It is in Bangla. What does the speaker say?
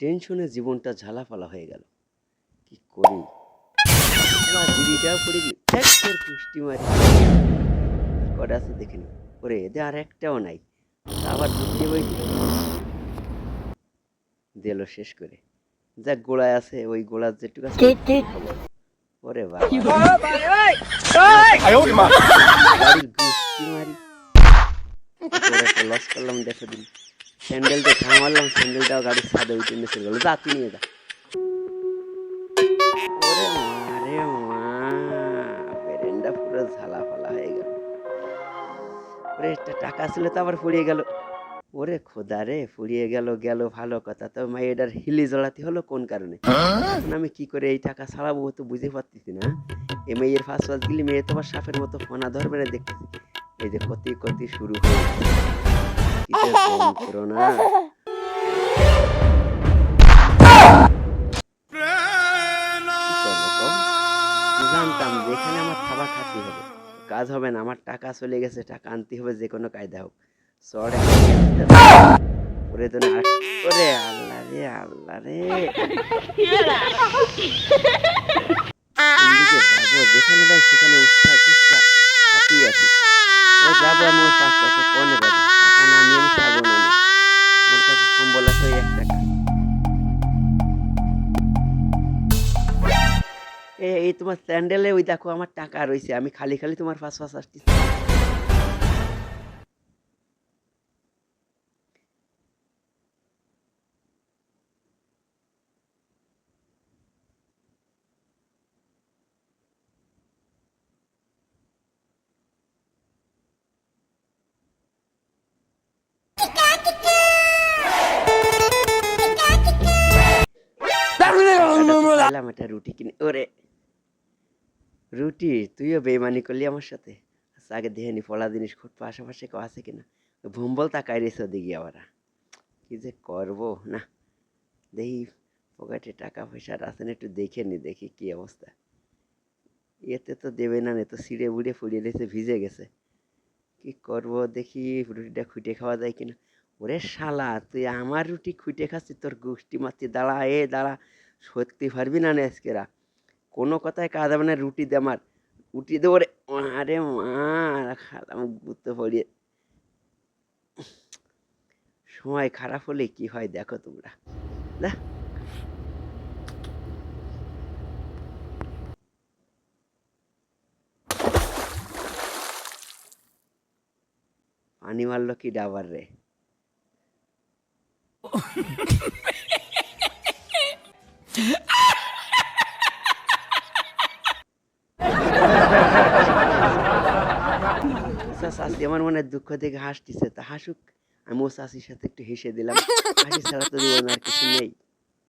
টেনশনে জীবনটা ঝালাফালা হয়ে গেল। কি করি? বিড়িটাও পড়ে গেল। তোর পুষ্টি মারি কটা আছে দেখে নি। ওরে এদের আর একটাও নাই। আবার ঢুকিয়ে বই দিল শেষ করে। যা গোড়ায় আছে ওই গোড়ার যেটুকু আছে খাবো। ওরে বাবা গাড়ির গুষ্টি মারি লস করলাম দেখো দিন। স্যান্ডেলটা থামালাম, স্যান্ডেলটাও গাড়ির ছাদে উঠে নিয়ে চলে গেল। যা তুই নিয়ে যা। ওরে মারে মা, বেরেন্ডা পুরো ঝালাফালা হয়ে গেল। ওরে একটা টাকা ছিল তো আবার ফুরিয়ে গেল। ওরে খোদা রে, ফুরিয়ে গেল গেল ভালো কথা, তো মেয়েটার হিলি জড়াতে হলো কোন কারণে? এখন আমি কি করে এই টাকা ছাড়াবো তো বুঝে পারতেছি না। এই মেয়ের ফাঁস ফাঁস গেলে মেয়ে তোমার সাপের মতো ফোনা ধরবে না দেখতেছি। এই যে কতি কতি শুরু হয়ে না। জানতাম যেখানে আমার থাবা খাতি হবে, কাজ হবে না। আমার টাকা চলে গেছে, টাকা আনতে হবে যে কোনো কায়দা হোক। চড়ে ওরে তো না। ওরে আল্লাহ রে, আল্লাহ রে, যাবো যেখানে যাই সেখানে উষ্ঠা খুষ্ঠা হাতিয়ে আছি। ও যাবো আমি ওর পাঁচ পাশে পনে যাবো, টাকা না নিয়ে আমি খাবো না। আমার কাছে সম্বল আছে ওই 1 টাকা। এই তোমার স্যান্ডেলে ওই দেখো আমার টাকা রয়েছে, আমি খালি খালি তোমার ফাঁস ফাঁস আসতেছি। একটা রুটি কিনে। ওরে রুটি, তুইও বেইমানি করলি আমার সাথে। আচ্ছা আগে দেখে নি ফলা জিনিস খুব আশেপাশে কেউ আছে কিনা। ভুম্বল তাকাই রেছে ওদিকে আবার। কি যে করবো না, দেখি পকেটে টাকা পয়সা আছে না, একটু দেখে নি, দেখি কি অবস্থা। এতে তো দেবে না, তো ছিঁড়ে বুড়ে ফুড়িয়ে দিয়েছে, ভিজে গেছে। কি করব দেখি, রুটিটা খুঁটে খাওয়া যায় কিনা। ওরে শালা, তুই আমার রুটি খুঁটে খাচ্ছিস? তোর গোষ্ঠী মারছি। দাঁড়া দাঁড়া, সত্যি পারবি না আজকেরা। কোনো কথায় কাজ হবে না। রুটি দে আমার, রুটি দে। ওরে আরে মা, খালাম গুঁতো পড়িয়ে। সময় খারাপ হলে কি হয় দেখো তোমরা। না পানি মারলো কি ডাবার রে। চাষি আমার মনে দুঃখ দেখে হাসতেছে, তা হাসুক। আমি ও চাষির সাথে একটু হেসে দিলাম। হাসি ছাড়া তো জীবন আর কিছু নেই।